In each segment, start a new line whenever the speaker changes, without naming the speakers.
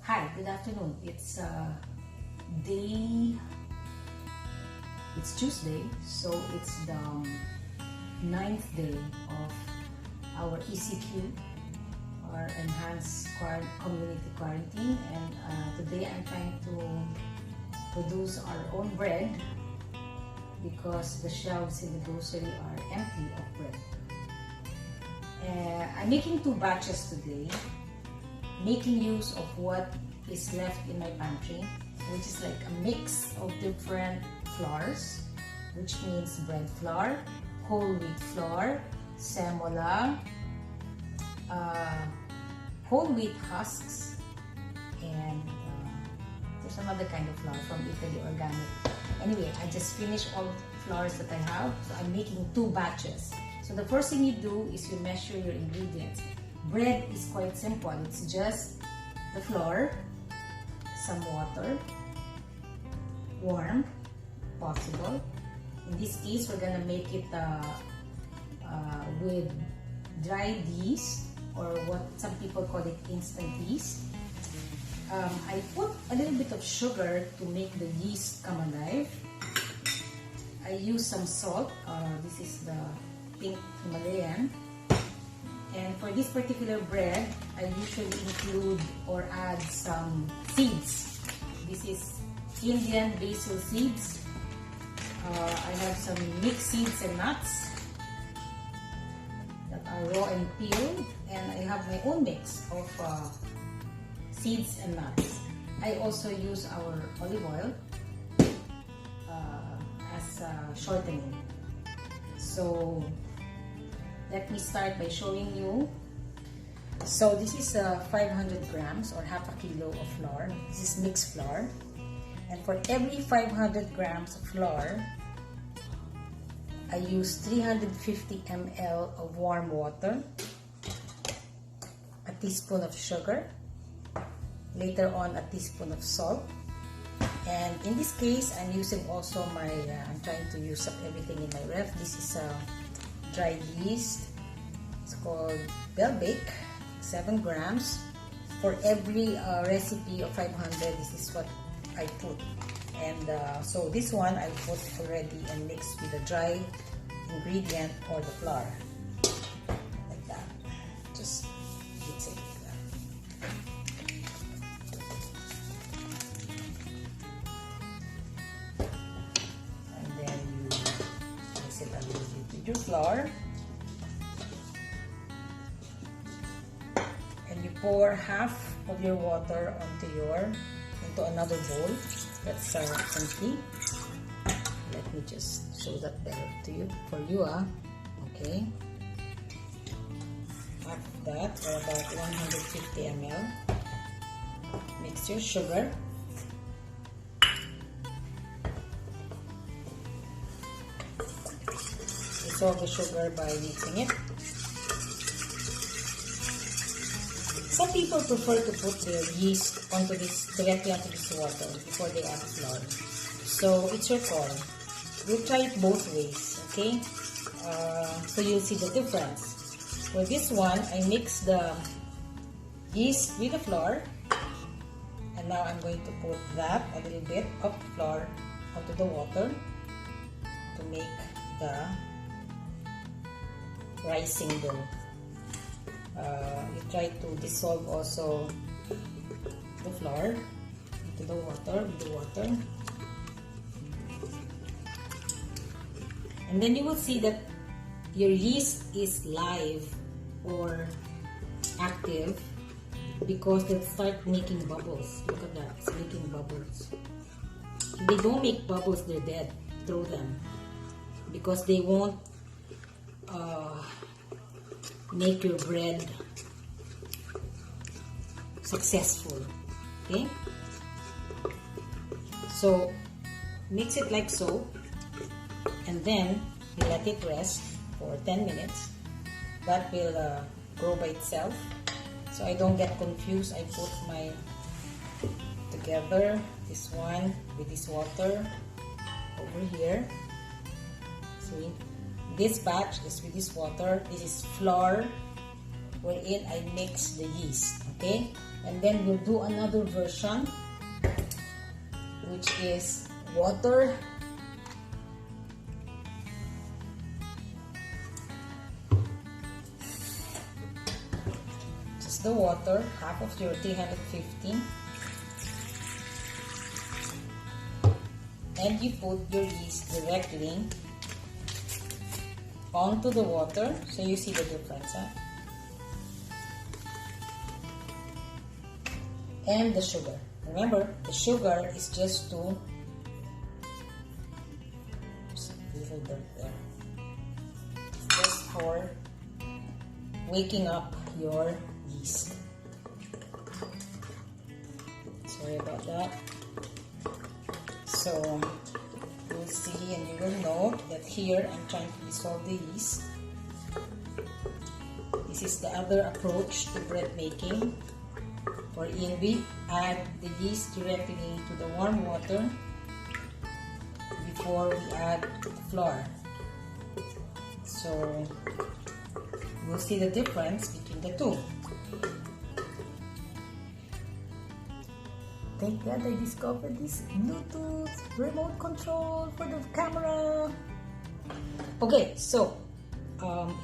Hi, good afternoon. It's Tuesday, so it's the 9th day of our ECQ, our Enhanced Community Quarantine, and today I'm trying to produce our own bread because the shelves in the grocery are empty of bread. I'm making 2 batches today, making use of what is left in my pantry, which is like a mix of different flours, which means bread flour, whole wheat flour, semola, whole wheat husks, and there's another kind of flour from Italy, organic. Anyway, I just finished all the flours that I have, so I'm making 2 batches. So the first thing you do is you measure your ingredients. Bread is quite simple. It's just the flour, some water, warm, possible. In this case, we're gonna make it with dried yeast, or what some people call it instant yeast. I put a little bit of sugar to make the yeast come alive. I use some salt. This is the pink Himalayan. And for this particular bread, I usually include or add some seeds. This is Indian basil seeds. I have some mixed seeds and nuts that are raw and peeled, and I have my own mix of seeds and nuts. I also use our olive oil as shortening. So let me start by showing you. So this is 500 grams or half a kilo of flour. This is mixed flour. And for every 500 grams of flour, I use 350 ml of warm water, a teaspoon of sugar, later on a teaspoon of salt. And in this case, I'm using also I'm trying to use up everything in my ref. This is dried yeast. It's called Bell Bake, 7 grams. For every recipe of 500, this is what I put. And so this one I put already and mixed with the dry ingredient or the flour. Like that. Just mix it like that. And then you mix it a little bit with your flour. Pour half of your water into another bowl that's empty. Let me just show that better to you okay. Half of that, or about 150 ml. Mix your sugar. Dissolve the sugar by mixing it. Some people prefer to put their yeast directly onto this water before they add flour. So it's your call. We'll try it both ways, okay? So you'll see the difference. For this one, I mix the yeast with the flour. And now I'm going to put a little bit of flour onto the water to make the rising dough. You try to dissolve also the flour into the water, and then you will see that your yeast is live or active because they start making bubbles. Look at that, it's making bubbles. If they don't make bubbles, they're dead. Throw them because they won't make your bread successful. Okay, so mix it like so, and then you let it rest for 10 minutes. That will grow by itself, so I don't get confused. I put my together this one with this water over here. See, this batch is with this water. This is flour wherein I mix the yeast. Okay, And then we'll do another version, which is water. Just the water, half of your 350. And you put your yeast directly onto the water, so you see the difference, huh? And the sugar. Remember, the sugar is just to little dirt there. Just for waking up your yeast. Sorry about that. So you'll see and you will know that here I'm trying to dissolve the yeast. This is the other approach to bread making, wherein we add the yeast directly to the warm water before we add the flour. So we'll see the difference between the two. Thank God I discovered this Bluetooth remote control for the camera. Okay, so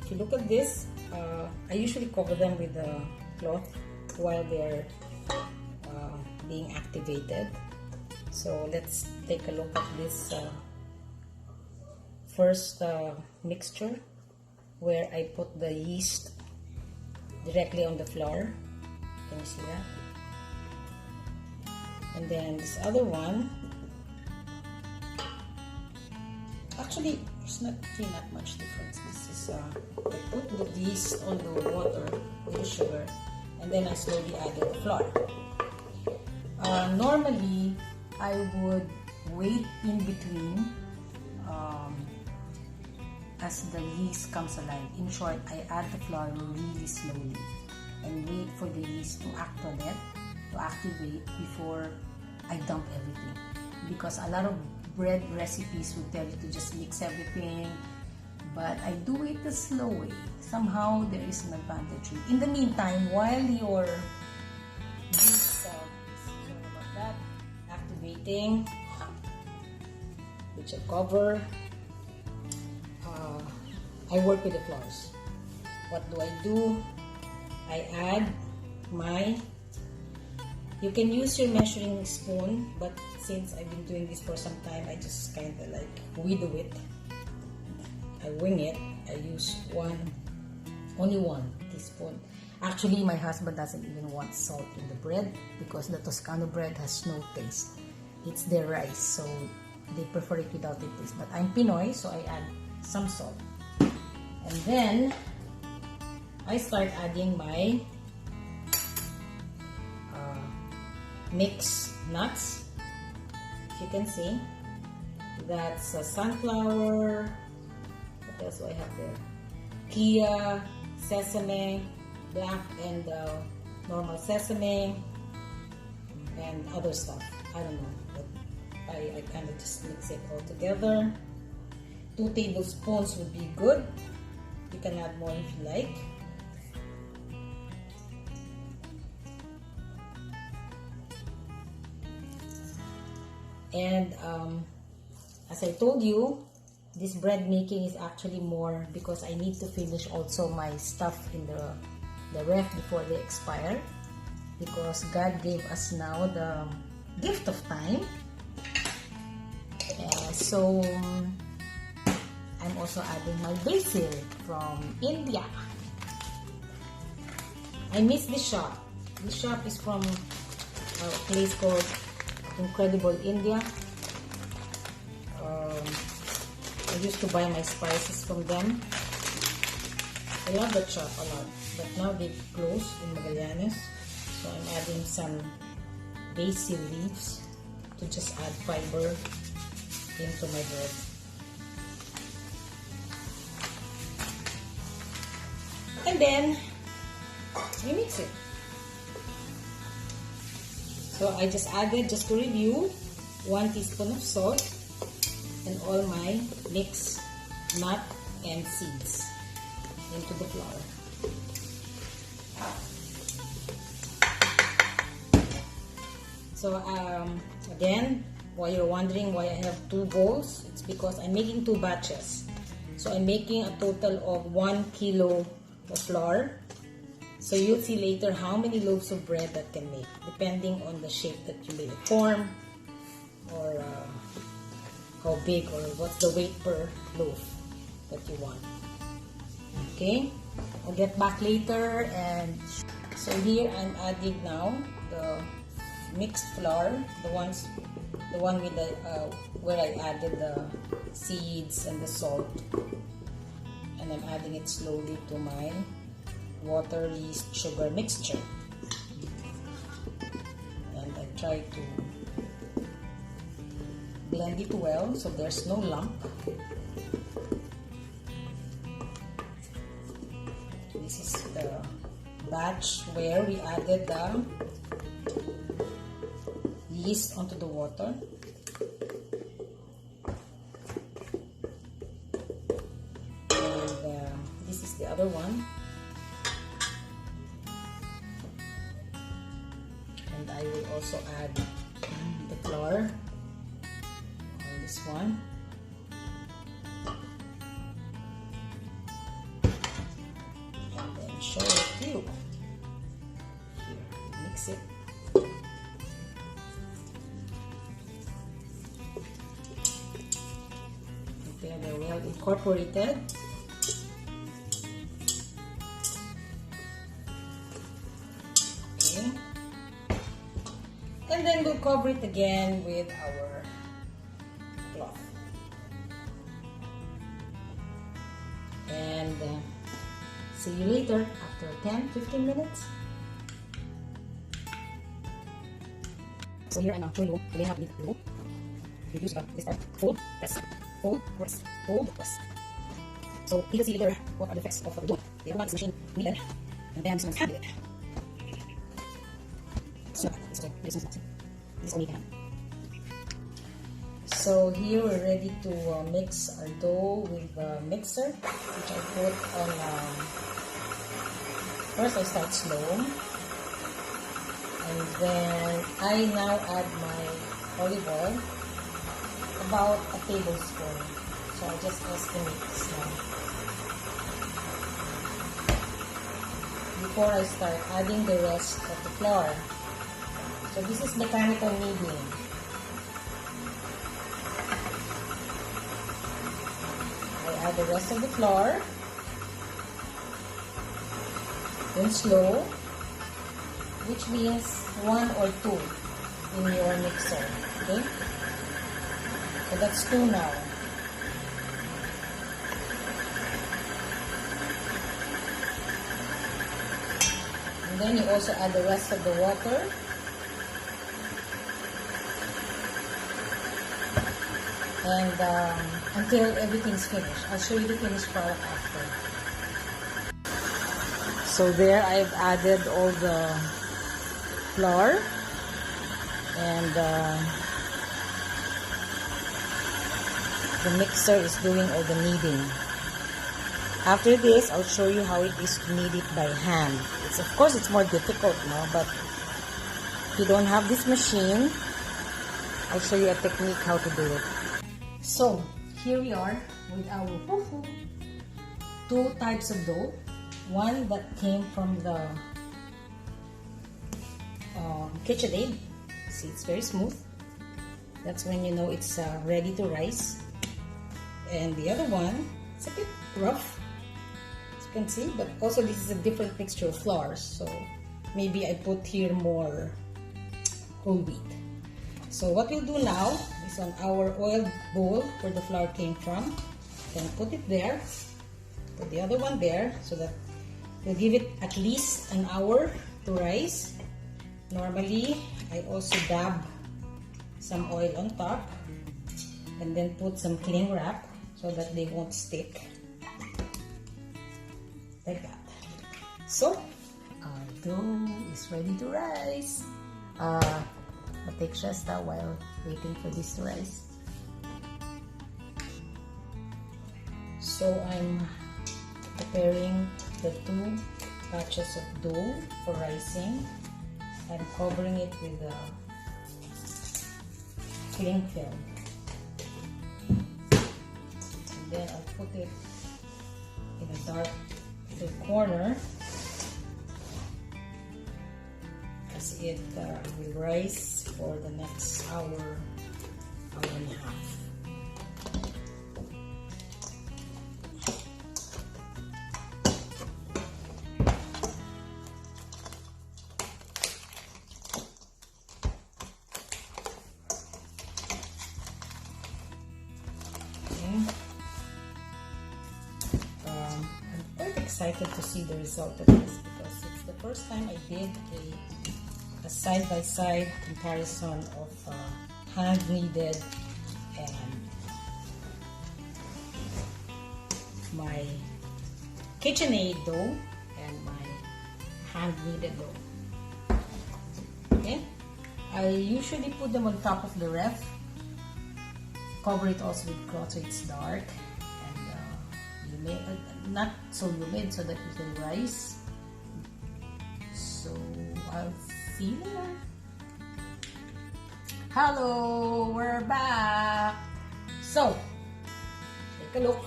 if you look at this, I usually cover them with a cloth while they're being activated. So let's take a look at this first mixture where I put the yeast directly on the flour. Can you see that? And then this other one, actually there's not really not much difference. This is I put the yeast on the water with the sugar, and then I slowly added the flour. Normally I would wait in between as the yeast comes alive. In short, I add the flour really slowly and wait for the yeast to act on it, to activate before I dump everything, because a lot of bread recipes will tell you to just mix everything, but I do it the slow way. Somehow there is an advantage. In the meantime, while your yeast activating, which I cover, I work with the flours. What do? I add my, you can use your measuring spoon, but since I've been doing this for some time, I just kind of like widow it. I wing it. I use only 1 teaspoon. Actually, my husband doesn't even want salt in the bread because the Toscano bread has no taste. It's their rice, so they prefer it without the taste. But I'm Pinoy, so I add some salt. And then I start adding my mixed nuts. If you can see, that's sunflower. What else do I have there? Chia, sesame, black and normal sesame, and other stuff. I don't know, but I kind of just mix it all together. 2 tablespoons would be good. You can add more if you like. And as I told you, this bread making is actually more because I need to finish also my stuff in the ref before they expire, because God gave us now the gift of time. So I'm also adding my basil from India. I miss this shop. This shop is from a place called Incredible India. I used to buy my spices from them. I love that shop a lot, but now they've closed in Magallanes. So I'm adding some basil leaves to just add fiber into my bread. And then we mix it. So I just added, just to review, 1 teaspoon of salt and all my mixed nut and seeds into the flour. So again, while you're wondering why I have 2 bowls, it's because I'm making 2 batches. So I'm making a total of 1 kilo of flour. So you'll see later how many loaves of bread that can make, depending on the shape that you may form, or how big, or what's the weight per loaf that you want. Okay, I'll get back later. And so here I'm adding now the mixed flour, the one with the where I added the seeds and the salt, and I'm adding it slowly to my water, yeast, sugar mixture, and I try to blend it well so there's no lump. This is the batch where we added the yeast onto the water. And this is the other one. And I will also add the flour on this one. And then show it to you. Here, mix it. Okay, they're well incorporated. Okay. And then we'll cover it again with our cloth. And see you later after 10-15 minutes. So here I'm showing you the how to do. You use this part, fold, press, fold, press, fold, press. So you can see later what are the effects of the dough. The other one is machine kneaded, and then this one's hand kneaded. So this is only hand. So here we're ready to mix our dough with the mixer, which I put on. First I start slow, and then I now add my olive oil, about a tablespoon. So I just estimate this now. Before I start adding the rest of the flour. So this is mechanical kneading. I add the rest of the flour, then slow, which means 1 or 2 in your mixer. Okay? So that's 2 now. And then you also add the rest of the water. And until everything's finished. I'll show you the finished product after. So there I've added all the flour, and the mixer is doing all the kneading. After this, I'll show you how it is to knead it by hand. Of course, it's more difficult now, but if you don't have this machine, I'll show you a technique how to do it. So, here we are with our 2 types of dough. One that came from the KitchenAid. See, it's very smooth. That's when you know it's ready to rise. And the other one, it's a bit rough, as you can see, but also this is a different mixture of flours. So, maybe I put here more whole wheat. So what we'll do now is on our oil bowl where the flour came from, then put it there, put the other one there, so that we'll give it at least an hour to rise. Normally, I also dab some oil on top and then put some cling wrap so that they won't stick. Like that. So, our dough is ready to rise. I'll take siesta while waiting for this to rise. So I'm preparing the 2 batches of dough for rising. I'm covering it with cling film. And then I'll put it in a dark little corner as it will rise for the next hour, hour and a half. Excited to see the result of this because it's the first time I did a side-by-side comparison of hand-kneaded and my KitchenAid dough and my hand-kneaded dough. Okay, I usually put them on top of the ref, cover it also with cloth so it's dark. Not so humid so that you can rise. So I'll see you there. Hello, we're back. So take a look.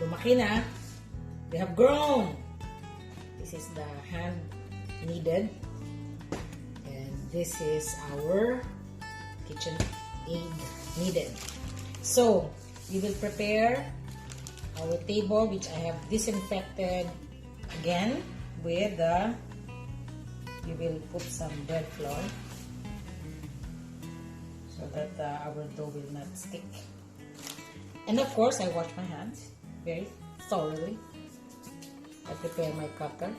Lumaki na. They have grown. This is the hand kneaded, and this is our KitchenAid kneaded. So we will prepare our table, which I have disinfected again with we will put some bread flour so that our dough will not stick. And of course, I wash my hands very thoroughly. I prepare my cutter.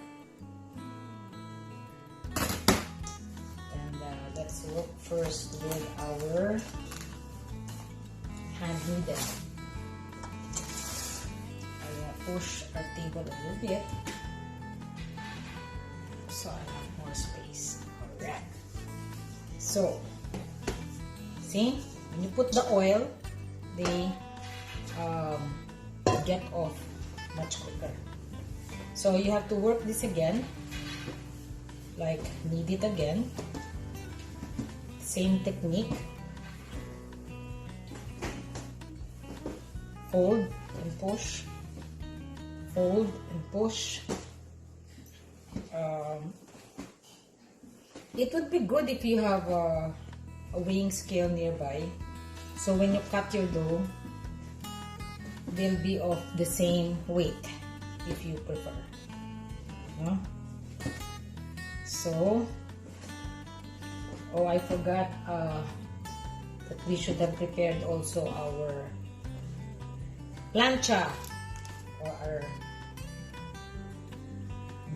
And let's work first with our hand kneaded. Push our table a little bit so I have more space. Alright. So, see, when you put the oil, they get off much quicker. So you have to work this again, like knead it again. Same technique. Fold and push. Fold and push. It would be good if you have a weighing scale nearby, so when you cut your dough, they'll be of the same weight if you prefer. So, oh, I forgot that we should have prepared also our plancha or our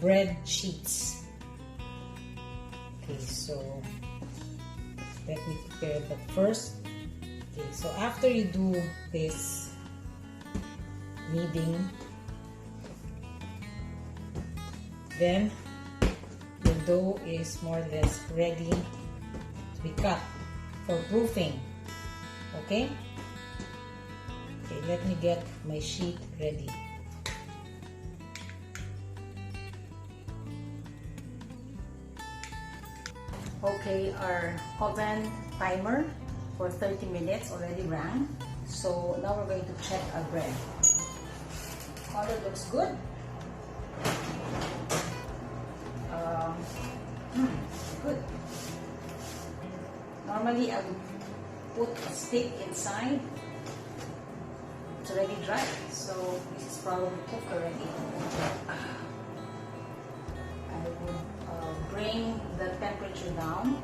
bread sheets. Okay, so let me prepare that first. Okay, so after you do this kneading, then the dough is more or less ready to be cut for proofing. Okay? Okay, let me get my sheet ready. Okay, our oven timer for 30 minutes already ran. So now we're going to check our bread. Color looks good. Good. Normally I would put a stick inside. It's already dry, so this is probably cooked already. I would bring the temperature down